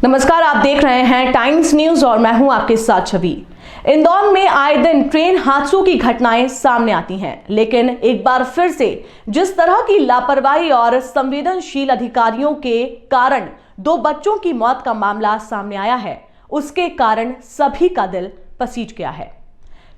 नमस्कार, आप देख रहे हैं टाइम्स न्यूज और मैं हूं आपके साथ छवि। इंदौर में आए दिन ट्रेन हादसों की घटनाएं सामने आती हैं, लेकिन एक बार फिर से जिस तरह की लापरवाही और संवेदनशील अधिकारियों के कारण 2 बच्चों की मौत का मामला सामने आया है, उसके कारण सभी का दिल पसीज गया है।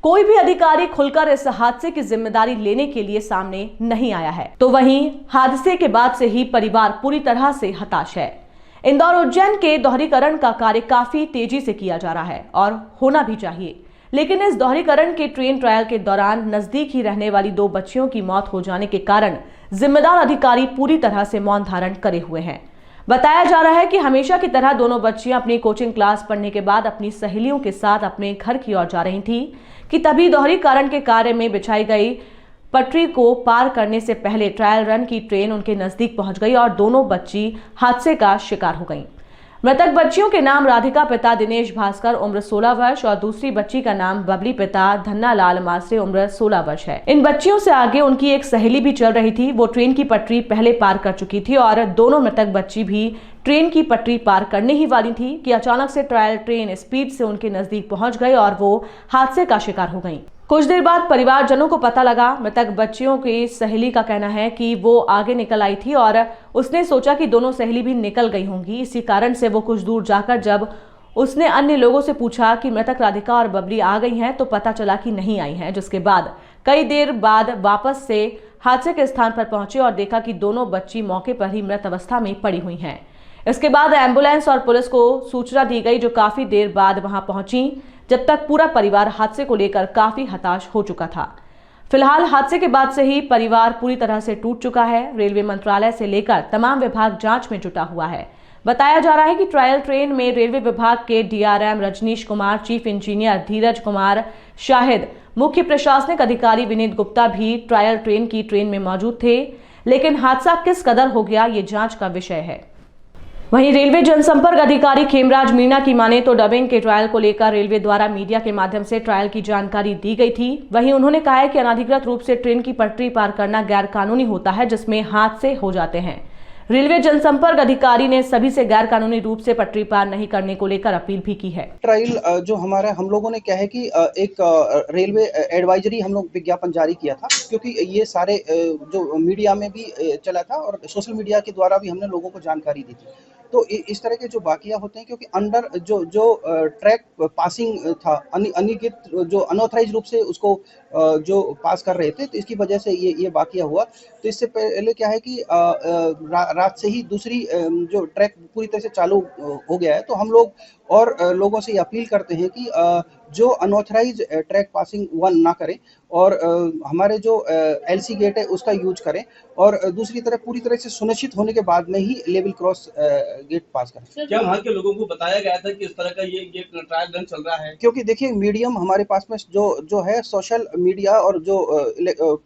कोई भी अधिकारी खुलकर इस हादसे की जिम्मेदारी लेने के लिए सामने नहीं आया है, तो वहीं हादसे के बाद से ही परिवार पूरी तरह से हताश है। इंदौर उज्जैन के दोहरीकरण का कार्य काफी तेजी से किया जा रहा है और होना भी चाहिए, लेकिन इस दोहरीकरण के ट्रेन ट्रायल के दौरान नजदीक ही रहने वाली 2 बच्चियों की मौत हो जाने के कारण जिम्मेदार अधिकारी पूरी तरह से मौन धारण करे हुए हैं। बताया जा रहा है कि हमेशा की तरह दोनों बच्चियां अपनी कोचिंग क्लास पढ़ने के बाद अपनी सहेलियों के साथ अपने घर की ओर जा रही थी कि तभी दोहरीकरण के कार्य में बिछाई गई पटरी को पार करने से पहले ट्रायल रन की ट्रेन उनके नजदीक पहुंच गई और दोनों बच्ची हादसे का शिकार हो गईं। मृतक बच्चियों के नाम राधिका पिता दिनेश भास्कर उम्र 16 वर्ष और दूसरी बच्ची का नाम बबली पिता धन्ना लाल मासरे उम्र 16 वर्ष है। इन बच्चियों से आगे उनकी एक सहेली भी चल रही थी। वो ट्रेन की पटरी पहले पार कर चुकी थी और दोनों मृतक बच्ची भी ट्रेन की पटरी पार करने ही वाली थी कि अचानक से ट्रायल ट्रेन स्पीड से उनके नजदीक पहुंच गई और वो हादसे का शिकार हो गईं। कुछ देर बाद परिवारजनों को पता लगा। मृतक बच्चियों की सहेली का कहना है कि वो आगे निकल आई थी और उसने सोचा कि दोनों सहेली भी निकल गई होंगी। इसी कारण से वो कुछ दूर जाकर जब उसने अन्य लोगों से पूछा कि मृतक राधिका और बबली आ गई हैं, तो पता चला कि नहीं आई हैं। जिसके बाद कई देर बाद वापस से हादसे के स्थान पर पहुंचे और देखा कि दोनों बच्ची मौके पर ही मृत अवस्था में पड़ी हुई हैं। इसके बाद एम्बुलेंस और पुलिस को सूचना दी गई, जो काफी देर बाद वहां पहुंची, जब तक पूरा परिवार हादसे को लेकर काफी हताश हो चुका था। फिलहाल हादसे के बाद से ही परिवार पूरी तरह से टूट चुका है। रेलवे मंत्रालय से लेकर तमाम विभाग जांच में जुटा हुआ है। बताया जा रहा है कि ट्रायल ट्रेन में रेलवे विभाग के DRM Rajnish Kumar, chief engineer Dheeraj Kumar Shahid, मुख्य प्रशासनिक अधिकारी विनीत गुप्ता भी ट्रायल ट्रेन में मौजूद थे। लेकिन हादसा किस कदर हो गया, ये जांच का विषय है। वहीं रेलवे जनसंपर्क अधिकारी खेमराज मीणा की माने तो डबिंग के ट्रायल को लेकर रेलवे द्वारा मीडिया के माध्यम से ट्रायल की जानकारी दी गई थी। वहीं उन्होंने कहा है कि अनाधिकृत रूप से ट्रेन की पटरी पार करना गैर कानूनी होता है, जिसमें हादसे हो जाते हैं। रेलवे जनसंपर्क अधिकारी ने सभी से गैर कानूनी रूप से पटरी पार नहीं करने को लेकर अपील भी की है। ट्रायल जो हमारा हम लोगों ने क्या है कि एक रेलवे एडवाइजरी हम लोग विज्ञापन जारी किया था, क्योंकि ये सारे जो मीडिया में भी चला था और सोशल मीडिया के द्वारा भी हमने लोगों को जानकारी दी थी। तो इस तरह के जो वाकया होते हैं, क्योंकि अंडर जो ट्रैक पासिंग था, अनियमित जो अनऑथराइज रूप से उसको जो पास कर रहे थे, तो इसकी वजह से ये वाकया हुआ। तो इससे पहले क्या है कि रात से ही दूसरी जो ट्रैक पूरी तरह से चालू हो गया है, तो हम लोग और लोगों से ये अपील करते हैं कि जो अनऑथराइज ट्रैक पासिंग ना करें और हमारे जो एलसी गेट है उसका यूज करें, और दूसरी तरफ पूरी तरह से सुनिश्चित होने के बाद में ही लेवल क्रॉस गेट पास करें। क्या वहाँ के लोगों को बताया गया था कि इस तरह का ये ट्रायल रन चल रहा है? क्योंकि देखिए, मीडियम हमारे पास में जो है सोशल मीडिया और जो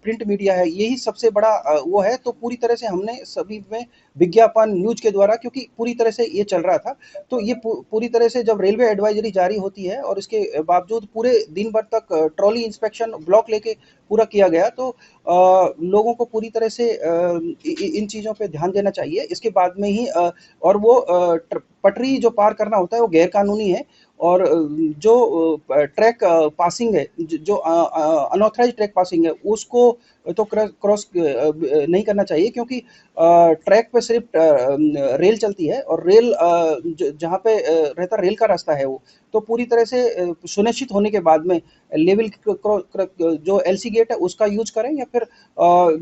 प्रिंट मीडिया है, यही सबसे बड़ा वो है। तो पूरी तरह से हमने सभी में विज्ञापन न्यूज के द्वारा, क्योंकि पूरी तरह से ये चल रहा था, तो ये पूरी तरह से जब रेलवे एडवाइजरी जारी होती है और इसके बावजूद पूरे दिन भर तक ट्रॉली इंस्पेक्शन ब्लॉक लेके पूरा किया गया, तो लोगों को पूरी तरह से इन चीज़ों पे ध्यान देना चाहिए। इसके बाद में ही और वो पटरी जो पार करना होता है वो गैर कानूनी है, और जो ट्रैक पासिंग है, जो अनऑथराइज ट्रैक पासिंग है, उसको तो क्रॉस नहीं करना चाहिए, क्योंकि ट्रैक पे सिर्फ रेल चलती है और रेल जहाँ पे रहता रेल का रास्ता है वो, तो पूरी तरह से सुनिश्चित होने के बाद में लेवल जो एलसी गेट है उसका यूज करें, या फिर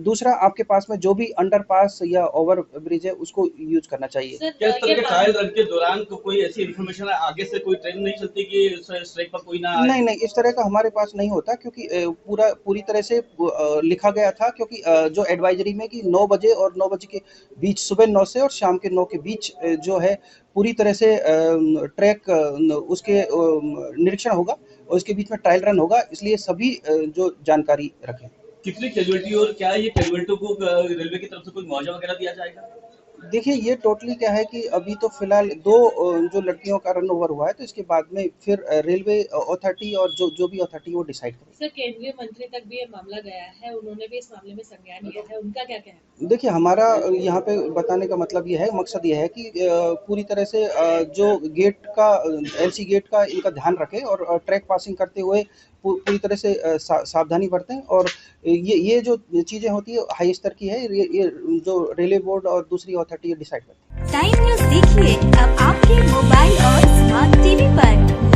दूसरा आपके पास में जो भी अंडरपास या ओवर ब्रिज है उसको यूज करना चाहिए। क्या इस तरह के ट्रायल रन के दौरान कोई ऐसी इन्फॉर्मेशन आगे से कोई ट्रेन नहीं चलती कि इस ट्रैक पर कोई ना आए? नहीं, इस तरह का हमारे पास नहीं होता, क्योंकि पूरी तरह से लिखा गया था, क्योंकि जो एडवाइजरी में कि 9 बजे और 9 बजे के बीच, सुबह 9 से और शाम के 9 के बीच जो है पूरी तरह से ट्रैक उसके निरीक्षण होगा और उसके बीच में ट्रायल रन होगा, इसलिए सभी जो जानकारी रखें। कितनी कैजुअलिटी और क्या ये कैजुअलिटी को रेलवे की तरफ से कोई मुआवजा वगैरह दिया जाएगा? देखिए ये टोटली क्या है कि अभी तो फिलहाल दो जो लड़कियों का रन ओवर हुआ है, तो इसके बाद में फिर रेलवे अथॉरिटी और जो भी अथॉरिटी वो डिसाइड करेगी। सर, केंद्रीय मंत्री तक भी ये मामला गया है, उन्होंने भी इस मामले में संज्ञान लिया है, उनका क्या कहना है? देखिए हमारा यहाँ पे बताने का मतलब ये है, मकसद ये है कि पूरी तरह से जो गेट का एलसी गेट का इनका ध्यान रखें और ट्रैक पासिंग करते हुए पूरी तरह से सावधानी बरतें। और ये जो चीज़ें होती है हाई स्तर की है, ये जो रेलवे बोर्ड और दूसरी अथॉरिटी डिसाइड करती है। टाइम न्यूज़ देखिए अब आपके मोबाइल और स्मार्ट टीवी पर।